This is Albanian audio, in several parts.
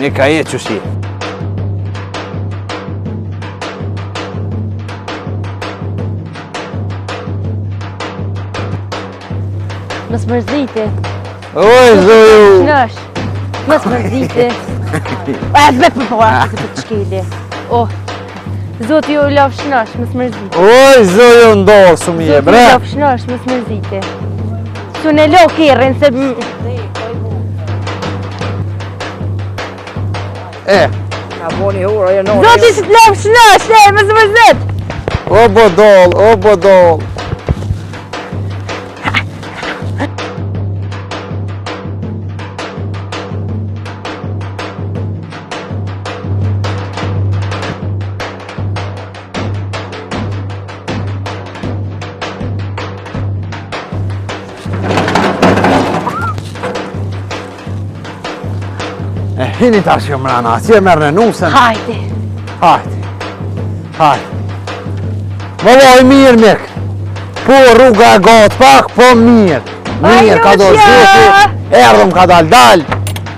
Me ka e qëshi. Mos mërziti. Oj, zoju! Shnash. Mos mërziti. E zbe për po atë të qkili. Oh, zoti ju laf shnash, mos mërziti. Oj, zoju ndohë sumi e bre! Zoti ju laf shnash, mos mërziti. Su në lo kërën se... Zoti që të laf shnash, mos mërzit! O bodol, o bodol! Hini tash jo mrana, si e merë në nusën. Hajde. Hajde. Vëlloj mirë mek. Po rruga e gotë pak, po mirë. Mirë, ka do zhjeti, erdhëm ka dal.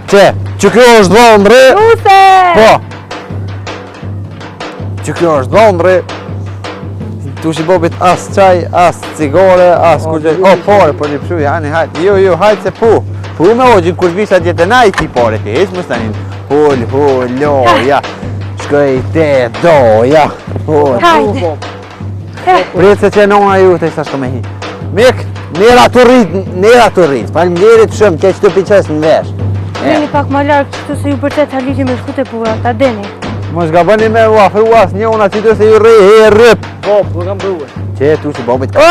Që kjo është dhondri. Nuse! Po. Që kjo është dhondri. Tu shi bobit as qaj, as cigare, as kurgjë. O, pare, për një pëshuj, hajde. Jo, hajde se pu. Pu me ogjin kur visha djetë na i ti pare ti, isë më stanin. Loja, shkoj te doja. Hajde. Pritë se që nona ju të ishta shko me hi. Mek, nera të rrit. Falmderit shumë, keq të piqes në vesh. Deni pak ma larkë qëtu se ju përtet haliti me shkute pura, ta deni. Mos ga bëni me afruas njona që të se ju rrip. Po, për kam bërë. Që tu që bobit ka. O,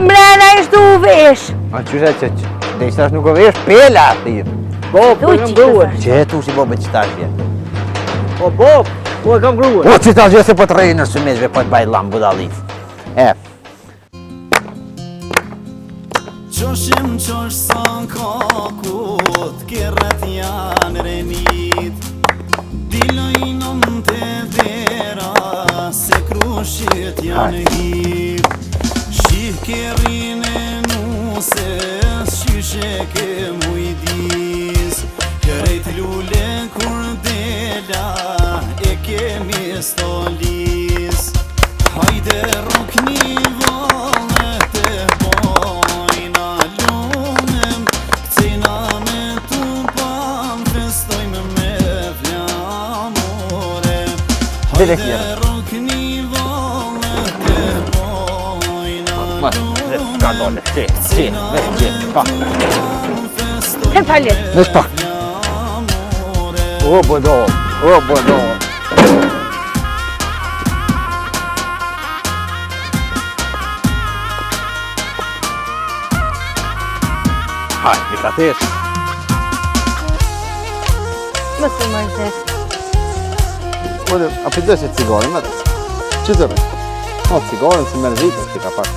mrena ishtu u vesh. A qyshe që dhe ishtash nuk o vesh pela ati. Po, për kam bërë. Që tu që bobit që tash vjen. Po, për kam bërë. O, që tash vjen se po të rejnë në sëmezve, po të bajlam budalit. Qoshim qosh sa kakut, kërët janë renit. Dilojnon të vera, se krushit janë hip. Shih kërin e nuses, shyshe ke mujdis. Kërejt lule kur dela, e kemi stolis. Hajde rukni valet e bajna lunem, këcina me tupan, festojmë me flamore. Hajde rukni valet e bajna lunem, këcina me tupan, festojmë me flamore. O, bodol. Haj, mi ka tesh. Mos të mërzit. Ode, a për dëse cigarin, me dhe? Që të rrë? O, cigarin si mërzit, që ka pak.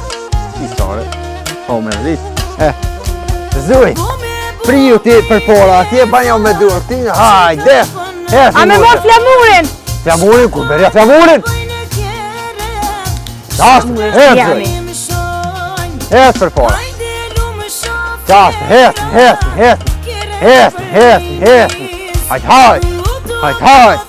I qare. O, mërzit. Zuj, priu ti për pora, ti e banjo me dur, ti, hajde. A me mor flamurin! Flamurin, kur berja flamurin? Qashtë, Zuj. Për pora. Qashtë, hajt.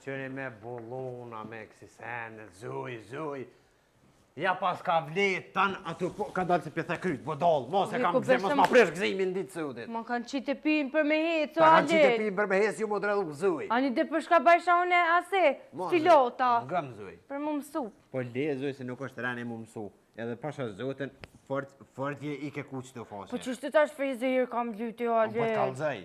Qëni me bulluna me kësi sene, zuj. Ja pas ka vlet tanë atu po, ka dalë se pjethe kryt, bodol, mos e kam gëzim, mos ma presh gëzimin ditë sudit. Ma kanë qitë e pinë për me hecë, Ta kanë qitë e pinë për me hecë, ju më dredhu zuj. Ani dhe përshka bajsha une ase, filota. Ngëm zuj. Për më mësu. Po le zuj se nuk është rani më mësu. Edhe pasha zotin, fortje i ke kuq të fose. Po qështë të tash fejze hirë kam lytë, jo Po të kalzaj.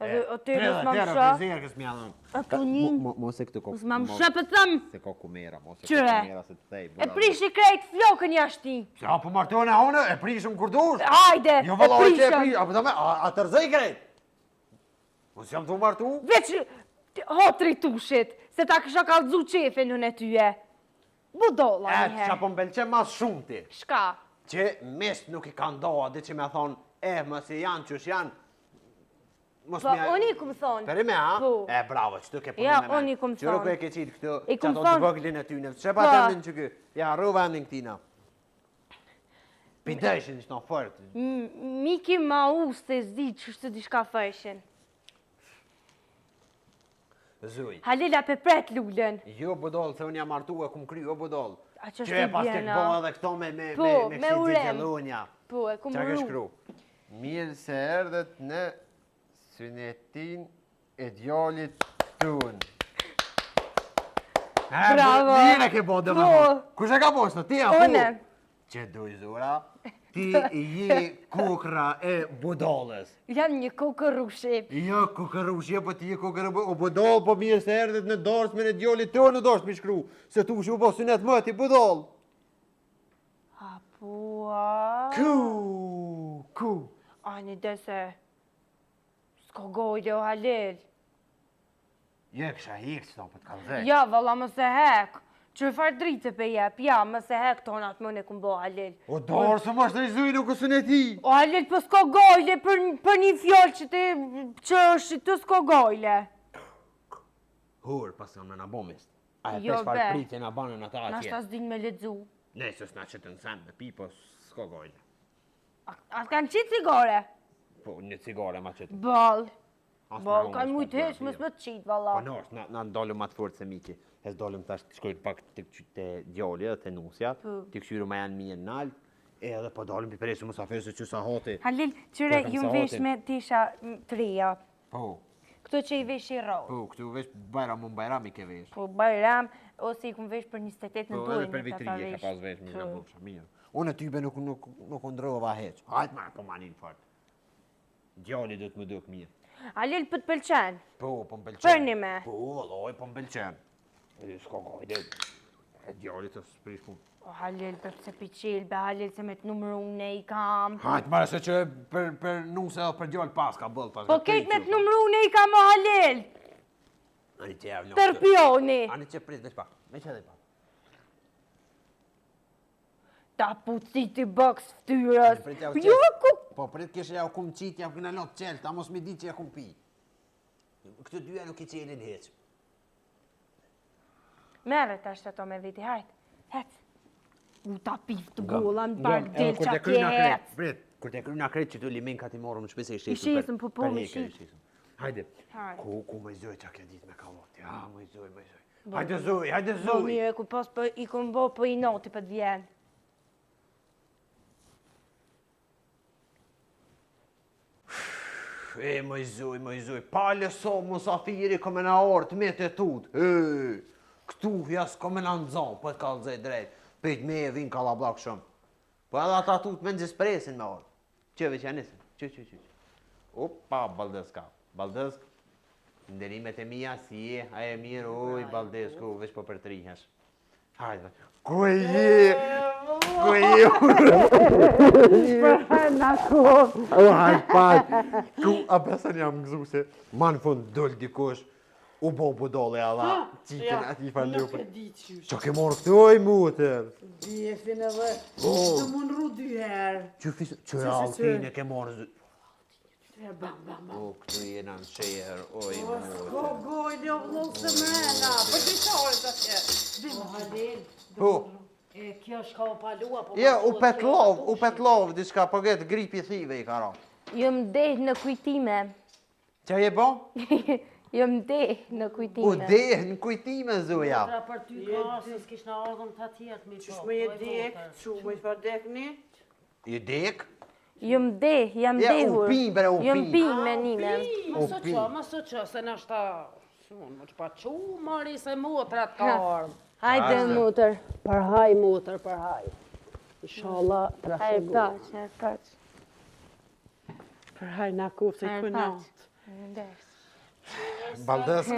O të mos më msha. Zerkës më janë. A punin. Mos e këtë kokë. Mos më msha për thëm. Se kokë mera, mos e Qyre. kokë mera se të thej. E prishi krejt flokën jashti. Sa po martona unë e prishëm kur dush. Hajde, Jo e valla që e prishëm. prish, apo dome, a tërzej krejt. Mos jam të martu. Veç hotri tushit, se ta kësha kallëzu qefin unë e tyje. Budolla E, njëherë. qa po mbelqe mas shumë ti. Shka? Që mes nuk i kanë doa, dhe që me thonë, mos e janë qësh janë. Mos Po, me... unë i kumë thonë. Peri me, ha? Po. Bravo, që të ke punë Ja, me me. unë i kumë Qëro thonë. ku e ke qitë këtu, I që kumë ato të thonë. bëglin e tyne. Që pa Po. të ndin që kë? Ja, rru vendin këtina. Pideshin ishtë në fërtë. Miki ma ustë e zdi që shtë di shka fëshin. Zuj. Halila pe pret lullën. Jo, budol, se unë jam martu e kum kry, o budol. A që Që e shtë pas të bjena? këbo edhe këto me Po, me kësi urem. gjellonja. Po, e kumë Qa ke ru. shkru? Mirë se erdhet në synetin e djallit tun. Bravo. Mire ke bo dhe me Po. mo. Kush e ka poshtë? Ti a fu? Une. Që duj zura, ti je kukra e budolës. Jam një kokë rushi. Jo, kukërushje, po ti je kukra o budol, po mirë se erdhet në dorës me në djallit tun në dorës mi shkru. Se tu shu po synet më ti budol. A po, a? Ku? A një dese. S'ko gojle o halil. Je kësha hikë që të kanë dhej. Ja, valla më se hek. Që farë dritë pe jep, ja, më se hek tonat më në këmbo halil. O dorë, së më është rejzuj nuk është në ti. O halil, për s'ko gojle për një fjoll që ti që është të s'ko gojle. Hur, pas në në bomist. A e Jo, pesh farë be. pritje në banën ata Na atje. shta s'din me ledzu. Ne, që s'na që të nësem me pi, po s'ko gojle. A t'kanë qitë cigare? Po, një cigare ma qëtë. Bal. As Bal, me kanë homë, mujtë s'ka heq, mës bërë, më të qitë, valla. Po nështë, na ndollu ma të fort se miki. Hes dollum tash të shkojt pak të djali edhe të nusjat, Po. të këshyru ma janë mirë nalë, edhe po dollum për presu musafirë se që sa hoti. Halil, qyre, Po, ju kam vesh sahatin. me tisha të reja. Po, Këto që i vesh i rrë. po, këtu vesh bajram i ke vesh. Po, bajram, ose i kum vesh për 28 në Po, dojnë. edhe për vitrije ka pas vesh, mirë në bufsha, mirë. Unë tybe nuk ndrova heq. Hajt ma, po manin fort. Djali do të më duk mirë. Halil, për të pëlqen. Po, po m'pëlqen. Për një me. Po, valloj, po m'pëlqen. E s'ka gajde. E djali të s'prish punë. O Halil, për pse piqil, be Halil, se me të numru unë i kam. Hajt marë se që për nuse edhe për djali pas ka bëll pas. Po kejt me të numru unë i kam o Halil. Ani që javë Tërpioni. Ani që prit, veç pak. Me që edhe pak. Ta pucit i boks ftyrës. Prit jau Jo, qelë. ku... Po prit kishe ja u kum qit, ja u këna lot qelë, ta mos mi di që ja kum pi. Këtë dyja nuk i qelin heq. Mere ta ato me viti, hajt. Hec. U ta pif të golla në Gëm, bardel edhe kur qa të kryna kje kret, hec. Brit, kur të kryna kret që të limin ka ti morëm në shpese i I shesëm. shesëm, po, po, me shit. Hajde. Hajde. Ku më zoj qa ke dit me kalot. Ja, më zoj. Hajde zoj, hajde Po zoj. mire, ku pas për i kom bo për i noti për të vjen. Më zoj. Pale so musafiri kome na orët me të tut. Këtu jas kome na nëzon, po të kalëzoj drejt. Pejt me e vin kalablak shumë. Po edhe ata tut me nëzis presin me orë. Qëve që janisën, që. Opa, Baldëska. Baldësk, nderimet e mija si je, a e mirë, oj, Baldësku, veç po për të rihesh. Hajde, ku e je? Ku e je? O, hajt paj. Ku, a besën jam gëzu se ma në fund dëll dikush, u bo budole alla, qitën ati falu. Nuk e di qysh. Që ke morë këtu, oj, mutër? Djefin edhe të mund ru dyherë. Që altin e ke morë zë... Bam. O, këtu jena në shërë, oj, mutër. Ko gojnë o vllohë se mrena. Për dysarët atje. O Halil. Po, E kjo shka o palua. Po ja, u petlov, diska për gëtë gripi thive i ka ra. Jo mdeh në kujtime. Qa je bo? Jo mdeh në U kujtime. deh në kujtime, zuja. Tra për ty ka, se s'kish në ardhëm të atjet mi po. Qysh me je dek, që me i dekni? I dek? Jo mdeh, jam Ja, dehur. u pi, bre, u Jo pi. mpi me nime. Ma së që, se në shta... Shumë, më që pa që mari se motrat ka ardhë. Hajde mutër. Përhaj motër, përhaj. Inshallah, Hajde paq, hajde paq. Përhaj na kufë se Hajde këna. paq. Baldësk.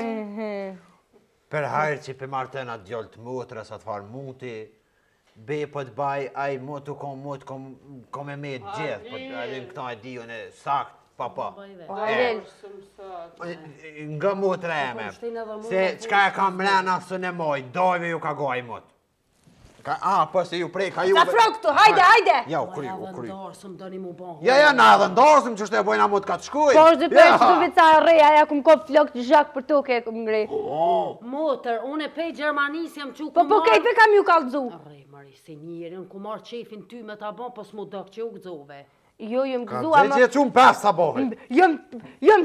Për hajrë që për martën atë gjallë të motrës, atë farë muti, be po të baj, aj motu kom e me gjithë, po edhe në këta e diju në sakt, pa. Nga motra e me, se qka e kam mrena së në moj, dojve ju ka gaj mot. Po se ju prej, ka ju... Sa frok këtu, hajde! Ja, u kry. Ndarësëm doni mu bon. Ja, na edhe ndarësëm që shte e bojna mot ka të shkuj. Po është dhe për shtu vica reja, ja kum kop flok të zhak për tuke e kum ngri. Motër, unë e pej Gjermanis jam që Po kejt për kam ju kalëzu. Arre, Mari, se njeri, unë ku marrë qefin ty me ta bon, po s'mu dëk që u gëzove. Jo, jëm Ka gëzua të që e qumë 5 sabohi. Jëm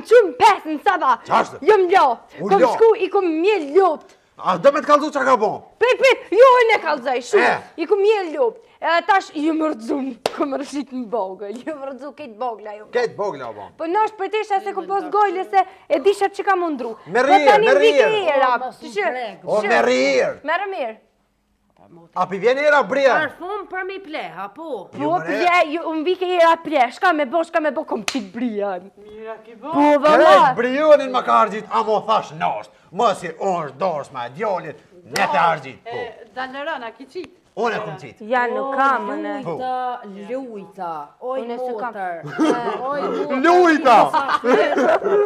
qumë 5 në saba. Qashtë? Jëm lo. U Kom lo. shku i kom mjell lupt. A dhe me të kalëzu që ka bon? Prit, jo e ne kalëzaj, shumë. I kom mjell lupt. E tash ju më rëdzu, kom rëshit në bogël. Ju më rëdzu kejt bogla ju. Kejt bogla bon. Po në është për tisha se kom pos gojle se e disha që ka mundru. Me rirë. O, me rirë. Merë mirë. A pi vjen era bria? Parfum për mi pleha, po. Po, unë vike era ple, shka me bo, kom qitë brian. Mira ki bo. Po, Kërejt vëllar. brionin më ka argjit, a mo thash nasht. Mësi, është dorës me djallit, ne të argjit. Po, Dalërana ki qit. unë e kom qitë. Ja, nuk kam, në. Lujta, oj Unë s'u kam. motër. Oj motër. Lujta!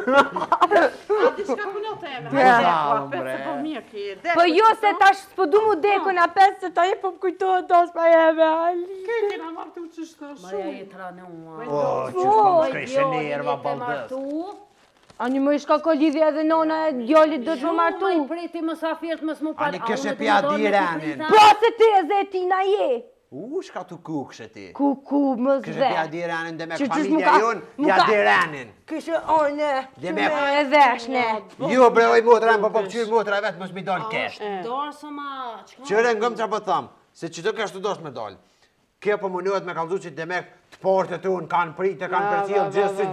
A di shka punot e me. Hajde, po mirë ki. Po jo se tash s'po du mu deku na pesë se ta je po m'kujtohet dos pa jeme, Ali. Kejti na martu që shtë Maja e tranua. O, që s'po më shkreshe nerva baldës. A një më ishka ko lidhja edhe nona e djallit do të më martu. Shumë i preti mësafirt mës mu Ani këshe pja direnin. Po se ti e zetina je. Shka tu ku këshe ti? Ku, më Këshe zve. pja direnin dhe me Që gjysh familja jonë, ja direnin. Këshë one, Dhe me... e veshne. Jo bre, oj motra, më po këqyrë motra e vetë mos mi dollë kesh. Dorë së ma... Qëre ngëm që po thamë, se që të kështë të dosh me dollë. Kjo po mënuhet me kaldu që demek të portë të unë kanë pritë, kanë përcjellë gjithë si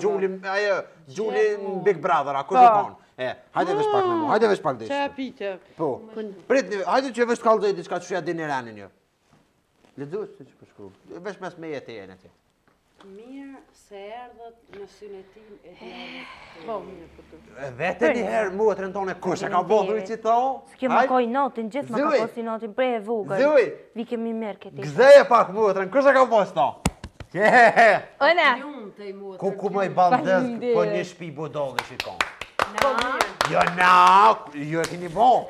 Gjuli në Big Brother, a ku të konë. Hajde vesh pak me mu, hajde vesh pak Qa deshë. pite. Po, pritni, hajde që vesh kaldu e diçka që shja dini renin jo. Leduhet se që përshkru, vesh mes me jetë e jenë ti. Mirë se erdhët në synetim e djalit. Po, mirë për të. Vete njëherë motrën tonë e kush e ka bodhur që to? S'ke më koj notin, gjithë më ka Zuj. posi notin, prej e vogël. Zuj. Vi kemi merë këti. Gzeje pak motrën, kush e ka posë to? One, Jumë të i motër. Ku më i baldës, Faleminderit. po një shpi budolli shikon. Na, Jo na, jo e keni bo.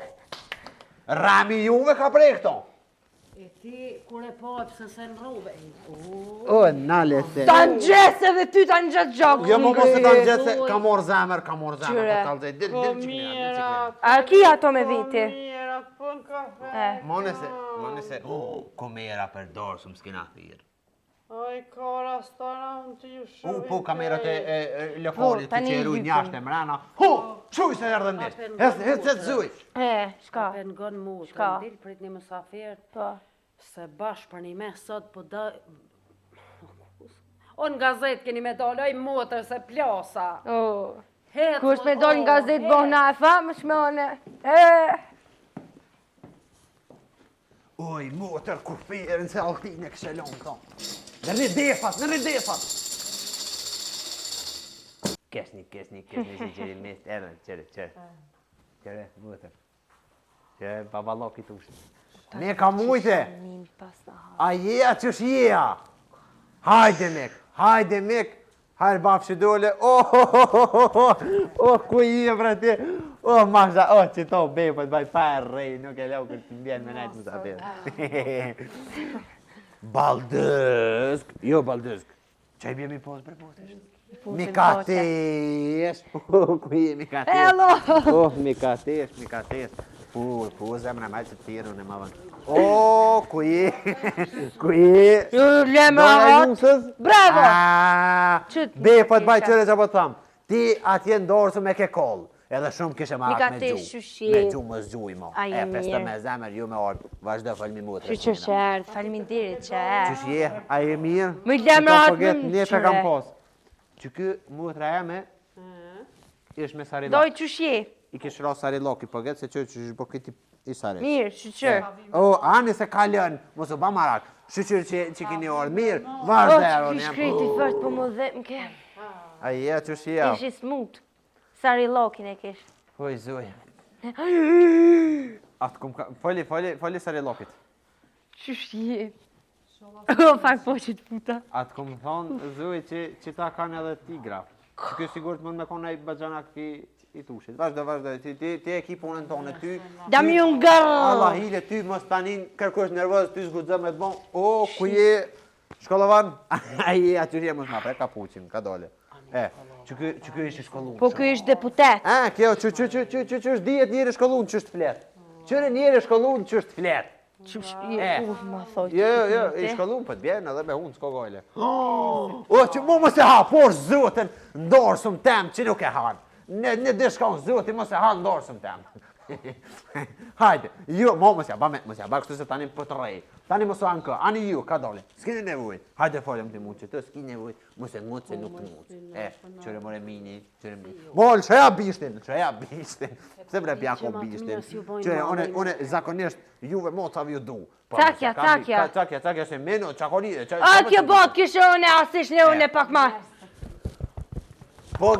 Rami juve ka prej këto. e ti kur e po pëse se në rove. O, nale se. ta në gjesë edhe ty ta në gjatë gjakë. Jo më mos e ta në gjithë se ka morë zemër, Qyre. po kalzej. Dil Po qikina, dil mira. qikina. A ki ato me viti? Mira, po në kafe. Mone se, komera për dorë, së më s'kina thirë. Oj, kora stana unë të ju shumë. Po kamerat e lokalit Po, tani të qeru i njashtë e mrena. Quj se erdhe në ditë. Hecë të zuj. Shka? Për në gënë motër, Shka? në dilë prit një mësafirt. Po. Se bashkë për një me sot, po da... O në gazet keni me dollë, oj motër se plasa. Kush Me dojnë nga zetë bohna e famë shmone. Oj, motër, kur firën se altin e këshelon këto. Në rrit defat. Kesni, si qëri mist, edhe, qëre, motër. Qëre, babaloki të ushtë. Me ka mujte. A jeja që shjeja. Hajde mek. Hajde bafë që dole. Ku i e pra ti. Masha, që to bepët, baj pa e rej, nuk e lau kërë të mbjen me najtë musafir. Baldësk. Jo, Baldësk. Qaj bje mi posë bre posë? Mikatesh. Ku i e Mikatesh? Hello. Mikatesh. Po, zemra me që të tjerë unë e ma vënë. Ku i? Ju leme atë. Bravo. Bepët baj qëre që po të thamë. Ti atje ndorësë me ke kollë. Edhe shumë kishe ma atë me Mikatesh, gju. shushi. Me gju më zgjuj mo. Ai, E pesta mirë. me zemër, ju me orë. Vazhdo falmi mutrë. Që shërë, faleminderit që Qysh je, a je mirë? Më lemra atë më Ne që qyre. kam posë. Që kë mutra e me, ish me sarilok. Doj që shje. I kish ra sarilok i përget, se që shbo këti i sarit. Mirë, shqyqër. Ani se kalën, mos u ba marak. Shqyqyr që kini orë, mirë, vazhdo e Që shkreti fërst po më dhe më ke. A je, qysh je? Ishi smut. Sari lokin e kish. Oj, zoj. Atë kom ka... Fali sari lokit. Qysh je? O, fak po që të puta. Atë kom thonë, zoj, që ta kanë edhe tigra. Që kjo sigurt mund me konë i bajanak i tushit. Vazhdo, ti e ki punën tonë, ty... Dam ju ngërë! Allah hile, ty mos tanin kërkosh nervoz, ty zgudzëm e të bon. O, ku je? Shkollovan? Aje, atyri e mos ma pre, ka puqin, ka dole. Që kjo ishi shkollun. Po kjo ish deputet. Kjo, që është dijet njeri shkollun që është flet. Qëre njeri shkollun që është flet. Ma thot. Jo, i shkollun për të bjerën edhe me unë s'ko gojle. O, që mu mos e ha, por zotën, ndorsëm tem që nuk e hanë. Në dishkon zotin mos e ha ndorsëm tem. Hajde, ju, mos ja, ba kështu se tani për të rej. Tani mos o anë kë, ani ju, ka dole. S'kini nevoj. Hajde folëm të muqë, të s'ki nevoj, mos e muqë se nuk të muqë. Qëre more mini, Mol, që ja bishtin. Pse bre pjako bishtin. Qëre, one zakonisht juve mocave ju du. Cakja, se meno, qakonire. A, kjo bot, kishë une, asish një une pak ma. Po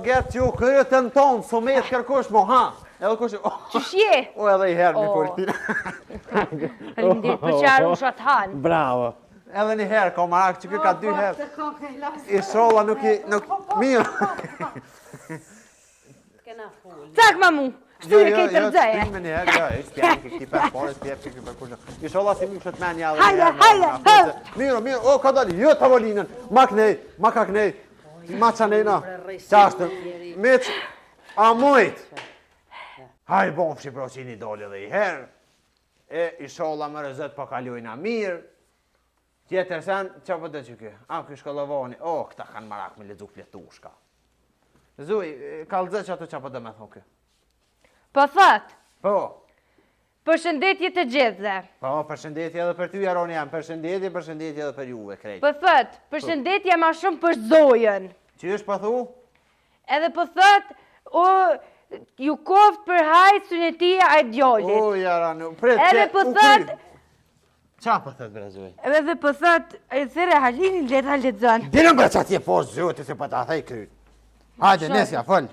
get që u kryetën tonë, so me të kërkush mo, ha? Edhe kush... Qysh je? O, edhe i herë një politina. Falimderit për që arru shatë hanë. Bravo. Edhe një herë, komarak, që kjo ka 2 herë. I sholla nuk i... Mirë. Cak ma mu, shtyri kej të rëdzeje. Jo, një herë, jo, ishtë pjanë këti për pore, s'pjep që për kushë. I sholla si mu shët menja edhe një herë. Hajde. Mirë, o, ka dali, jo tavolinën. Ma knej, ma ka knej. Ma qanejna. Qashtën. Miq, a mujt. Hajë bon Shqiprocini doli dhe i herë, i sholla më rëzët po kalujna mirë, tjetër sen, që po të që kjo? Kjo shkollovani, këta kanë marak me lezu fletushka. Zuj, kalëzë që ato që po të me thonë kjo? Po thot, Po. përshëndetje të gjithë. Po, përshëndetje edhe për ty, Jaroni jam, përshëndetje edhe për juve, krejt. Po thot, përshëndetje ma shumë për Zojën. Që është po thu? Edhe po thot, ju koft për hajtë sunetia e djollit. O, Jarani, pret, edhe po thot... Qa po thot, bre, Zuj? Edhe po thot, e thire halinin leta ledzon. Dinu bre që atje po zotë, se po ta thej kryt. Hajde, nesja, fol.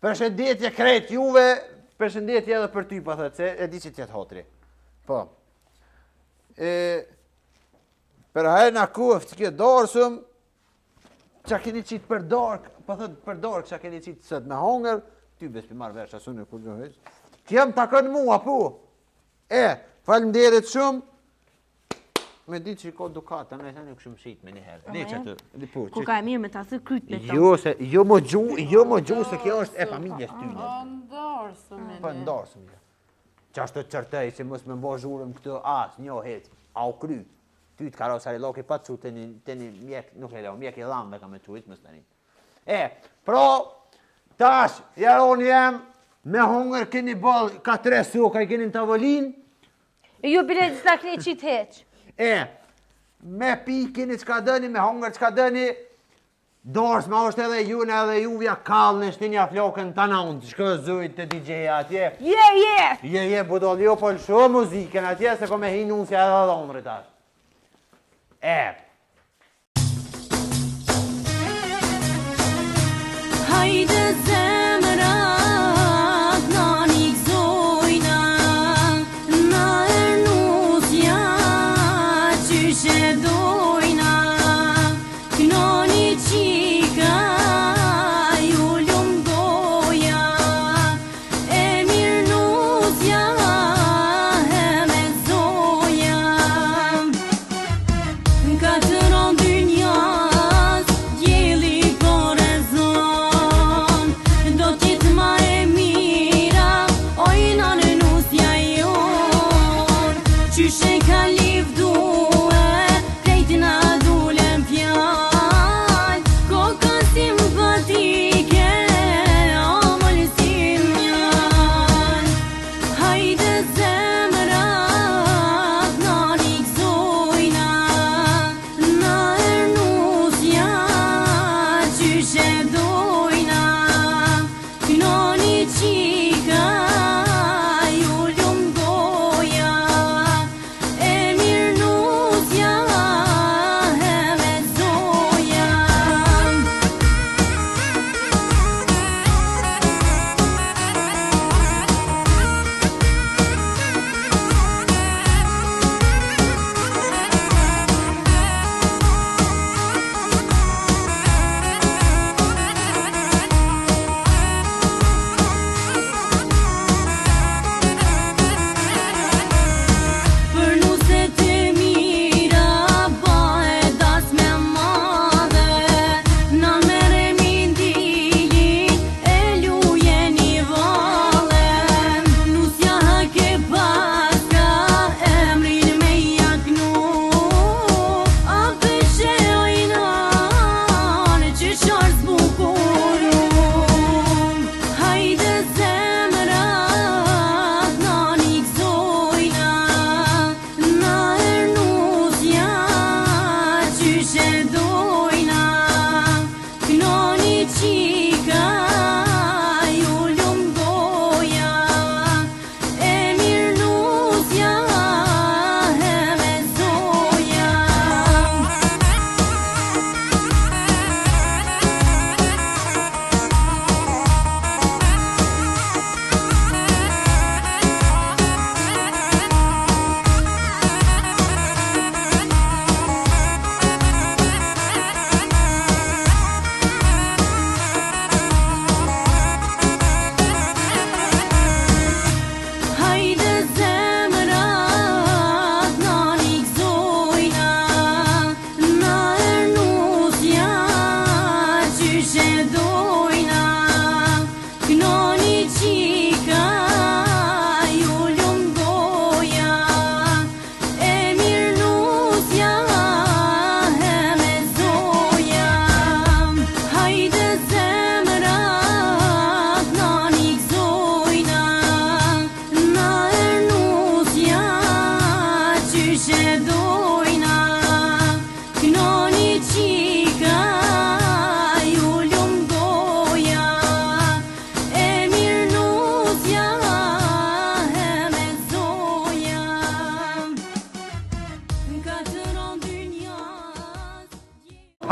Përshëndetje krejt juve, përshëndetje edhe për ty, po thot, se e di që tjetë hotri. Po. Për hajna kuft, kjo dorsëm, që keni qitë për dork, po thot për dork që keni qitë sët me hongër, ty bespi marrë vesh asun e kur në veç. Kjem të kënë mua, pu. Falemderit shumë, me di që i ko dukata, me thani këshëm shqit me njëherë. Di që të, Ku ka e mirë me ta thë kryt me to. Jo më gju se kjo është e familjes tyne. Po ndorsëm. Që ashtë të qërtej, se mos me mbo zhurëm këtë asë, një hec, au kry. Ty të karo sari loki pa të që të një mjek, nuk e leo, mjek i lamve ka me qujtë mës të një. Pro, tash, Jaroni jem, me hongër keni bol, ka 3 suka i keni në tavolin. Ju bile gjitha këni qitë heq. Me pi keni qka dëni, me hongër qka dëni, dorës ma është edhe june edhe juvja kallë në shtinja flokën të naunë, shkë zujt të DJ-a atje. Je, budol, jo po lësho muzikën atje, se ko me hinë unë si edhe dhe onërit ashtë. Hajde zemrat, nanik zojna, na ernusja, qyshe dojna, knoni qika, ju ljum doja, e mirnusja, heme zoja. Katëron dynjas, djeli korezon,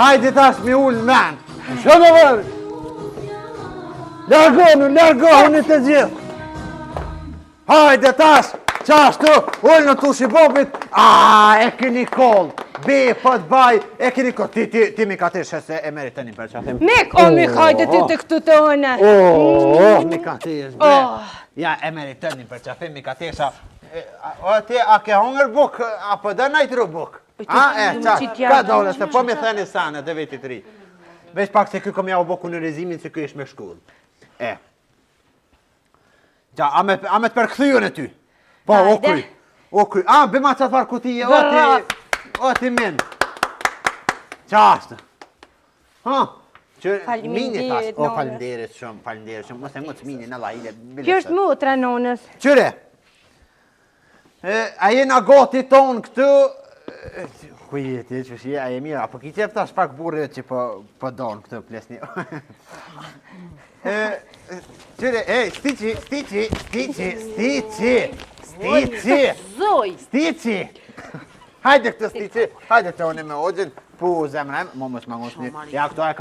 Hajde tash mi ullë në men. Shumë vërë. Largohuni të gjithë. Hajde tash. Qashtu, ullë në tushi bobit. E kini koll. Be, pët baj, e kini koll. Ti mi ka të shë se e meritënin për qatim. Mik, Mik, hajde ti të këtu të one. Mi ka të shë, bre. Ja, e meritënin për qatim, mi ka të shë. O, ti, a ke hongër buk, apo dhe najtru buk? Ka dole, se po mi theni sanë, dhe vetit ri. Veç pak se këj kom ja u boku në rezimin se këj ish me shkull. Qa, a me të përkëthyju në ty? Po, o kry. Bëma qatë farë kutije, o ti min. Qashtë. Faleminderit, O, falenderit shumë, mos e më të mini në lajile. Kjo është motra nonës. Qyre, a jena gati tonë këtu, ku jeti, që shje, a je mirë, apo ki qep ta shpak burre që po donë këtu plesni. Qyre, Stici! Hajde këtë Stici, hajde të one me ogjën, pu zemrem, mo mos më ngosni, ja këto e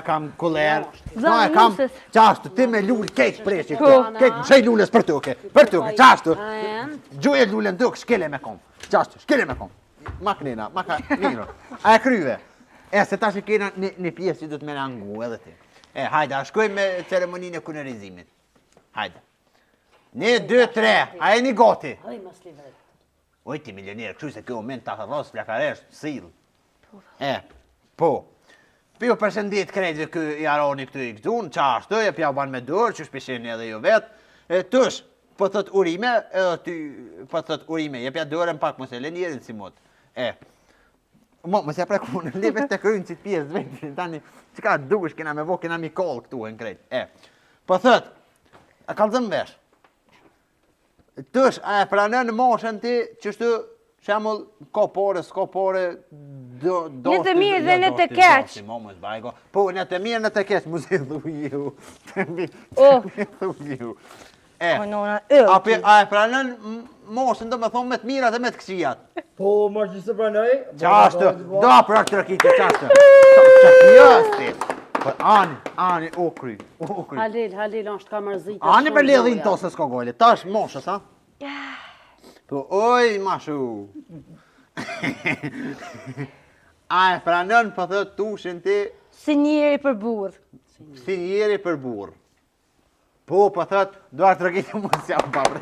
kam kuller, këto e kam qashtu, ti me lullë kejtë preshi këto, kejtë më shej lullës për tuke, qashtu, gjuje lullën duk, shkele me kom, qashtu, shkele me kom, maknina, maknina, a e kryve, se ta që kena një pjesë që du të me nangu edhe ti, hajde, a shkoj me ceremoninë e kunerizimit, hajde. 1, 2, 3, a e një goti? Oj, ti milionerë, kështu se kjo moment të hërros, flakaresh, sil. Po. Pjo përshëndit krejtve kë i aroni këtu i këtun, qashtu, e pja u ban me dorë, që shpeshen edhe jo vetë. Tush, po thët urime, edhe ty, po thët urime, je pja dorën pak, mos e le njerin si mot. Mos e preku në livet të krynë që të pjesë vetë, tani, që ka dush, kena me vo, kena mi kollë këtu e në krejt. Po thët, a kalzëm vesh. Tush, a e pranën në moshën ti, qështu, shemull, s'ko pore, Në të mirë dhe në të keq. Po, në të mirë në të keq, mu se dhu ju. A e pranën moshën, do me thonë me të mirat e me të këqijat. Po, ma që se pranoj? Qashtu, do pra këtë rëkiti, qashtu. Që kjësti. Ani, o kry. Halil, është ka mërzita. Ani për ledhin to se s'ko gojle, ta është moshës, ha? Po, oj, mashu. A e pranën për thët tushin ti? Si njeri për burë. Si njeri për burë. Po, për thët, do atë rëgjit më si jam pabre.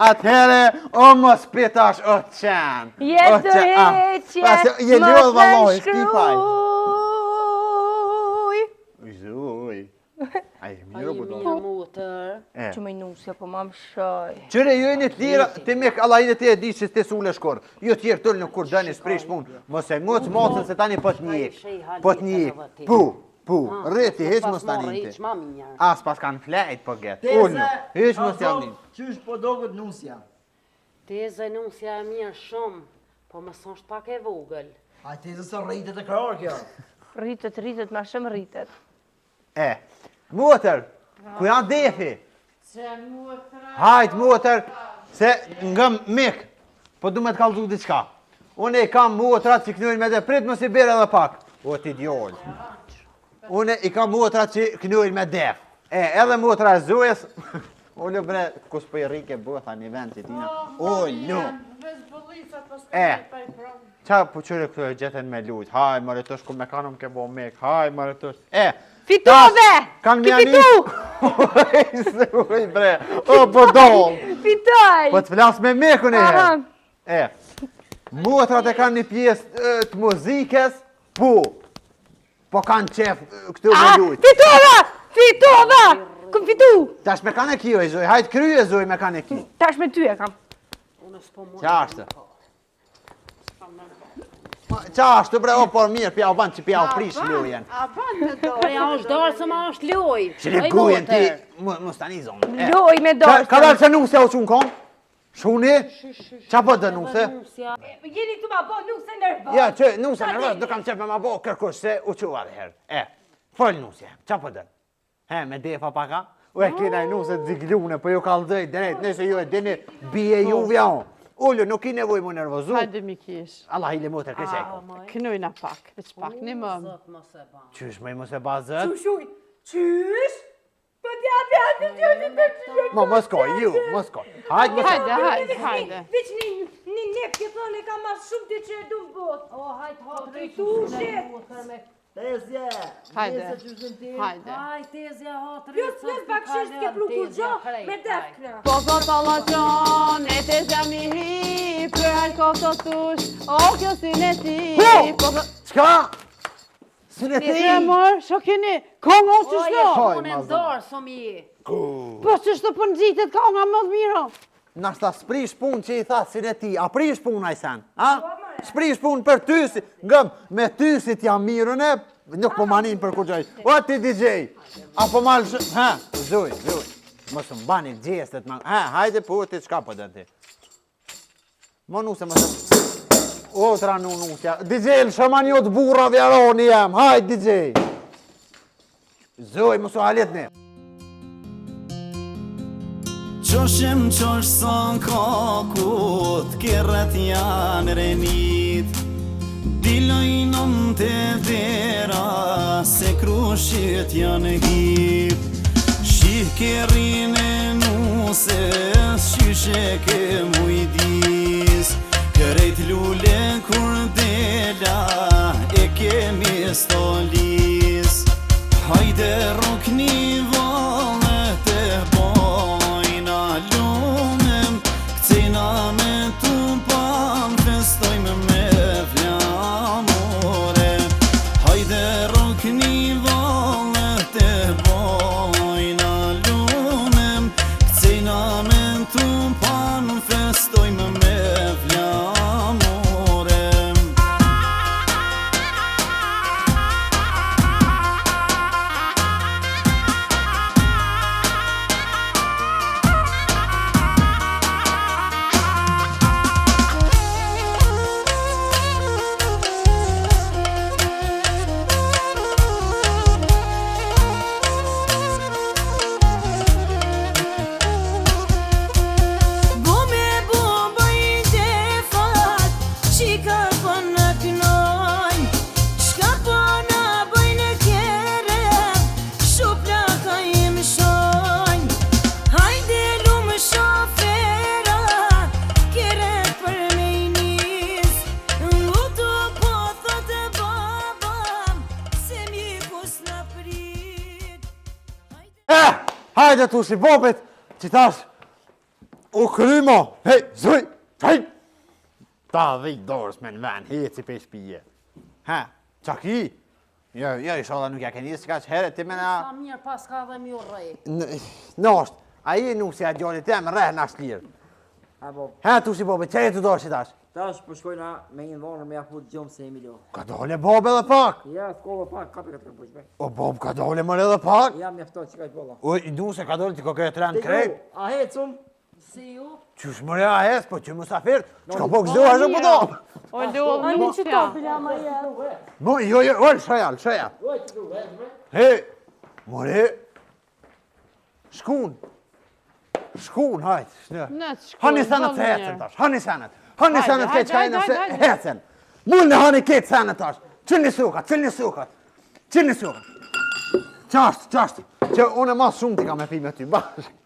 Atëhere, o mos pitash o qenë. Jetë të heqje, mos në shkruj. Zuj. Ai, mirë bu do. Që me nusja, po ma më shaj. Qëre, ju e një tjera, ti me Allahin e ti e di që s'te sule shkor. Jo tjerë tëllë në kur dëni s'prish pun. Mos e ngocë mocën se tani po t'njek. Pu, rriti, heq mos tani ti. As pas kanë flejt po get. Ullë, heq mos t'jam një. Qysh po do këtë nusja? Teze nusja e mirë shumë, po më sështë pak e vogël. A teze së rritet e krarë kjo? Rritet, ma shumë rritet. Motër, ku janë defi? Hajt, motër, se ngëm mik, po du me t'kallzu diqka. Unë i kam motrat që knujnë me dhe prit, mos i bere edhe pak. O, ti djoll. Unë i kam motrat që knujnë me def. Edhe motra e zujes, o, lë bre, kus për i rike bëtha një vend që tina. O, lë. Qa po qyre këtu e gjethen me lujt. Haj, mërë tësh, ku me kanëm ke bo mik. Haj, mërë tësh. Fitove! Ti fitu! Oj, bre, o, po dollë. Fitoj! Po të flasë me mekun e herë. Motrat e kanë një pjesë të muzikës, po kanë qef këtu me lujt. Fitova! Këm fitu! Tash me kanë e kjo e zoj, hajtë kry e zoj me kanë e kjo. Tash me ty e kam. Qashtë. Qashtë, bre, o, por mirë, pja u banë që pja u prish lujen. Ja është dorë se ma është loj. Shile gujen ti, mu stani zonë. Loj me dorë. Ka dalë që nuse o qunë kom? Shuni? Qa po dë nuse? Jeni tu ma bo nuse nërvës. Ja, që nuse nërvës, do kam qepe ma bo kërkush se u qua dhe herë. Fol nuse, qa po dë? Me defa paka? U e kina i nuse të ziglune, po ju kalëzëj, denet, nëse ju e dini, bije ju vjaon. Ullu, nuk i nevoj mu nervozu. Hajde mi kish. Allah i le motër, kësheko. Kënojna pak, veç pak, një më. Zot mos e ban. Qysh, me mos e bazët? Qysh? Po t'ja Ma, mos koj, ju, mos koj. Hajde, mos koj. Hajde. Veç një nep që thonë e ka ma shumë ti që e du bot. O, hajt hatri. Tushe. Tezje. Hajde. Nese që shën ti. Hajde. Hajt tezja hatri. Pjus bakshish t'ja pruku gjo me defkna. Po Allah qon, e te zjam i hi, për hajt kofto tush, o kjo syne ti. Qka? Sënë Një ti? tremor, shokini, konga o që shto. Unë e mdorë, së mi. Po që shto për në gjitet konga më të miro. Nashta s'prish pun që i tha sënë ti, a prish pun a i sen? A? S'prish pun për tysi, ngëm, me tysi t'ja mirën e, nuk po manin për kur gjoj. O ti DJ, apo mal ha, zuj, mos më bani gjestet, hajde pu ti qka po dhe ti. Mo nuse më të... Otra nusja, DJ lë shaman jo të burra vjaroni jem, hajde DJ. Zuj, mos u halet ne. Qoshem qosh son kakut, kërët janë renit. Dilojnon të vera, se krushit janë hip. Shih kërin e nuses, shyshe ke mujdis. Kërejt lule kur dela, e kemi stolis. Hajde rukni valet e bojna lunem, këcina me tupan, festojmë me flamore. Hajde rukni valet e bojna lunem, këcina me tupan, festojmë me flamore. Hajde tu si bobet, që tash u krymo, hej, zuj, hej. Ta dhej dorës me në ven, heci pe shpije. Ha, qa ki? Jo, ishala nuk ja keni s'ka që heret ti me na... Sa mirë pas ka dhe mi u rej. Nosht, a i nusja gjallit tem, reh në ashtë lirë. Ha, Bob. Ha, tu si bobet, që e të dorë që tash? Tash përshkojna me një vonër me jafut gjomë se 1 milion. Ka dole bob edhe pak. Ja, s'kollë pak, kape këtë përshkoj. O bob, ka dole mërë edhe pak. Ja, mjafton që ka i bolla. O, i nuse ka dole ti ko këtë rend krejt. A hecum? Si ju? Qysh mërë a hes, po që musafir, qka po këzdoha shë po do. O lodhë në mutja. Mo, jo, lëshaja. He, more, shkun, hajt, shnë. Hani senet se hecen tash, hani senet ke qka e nëse hecen. Mullë hani ketë senet tash, qëllë një sukat. Qashtë, që une mas shumë ti ka me pi me ty, bashkë.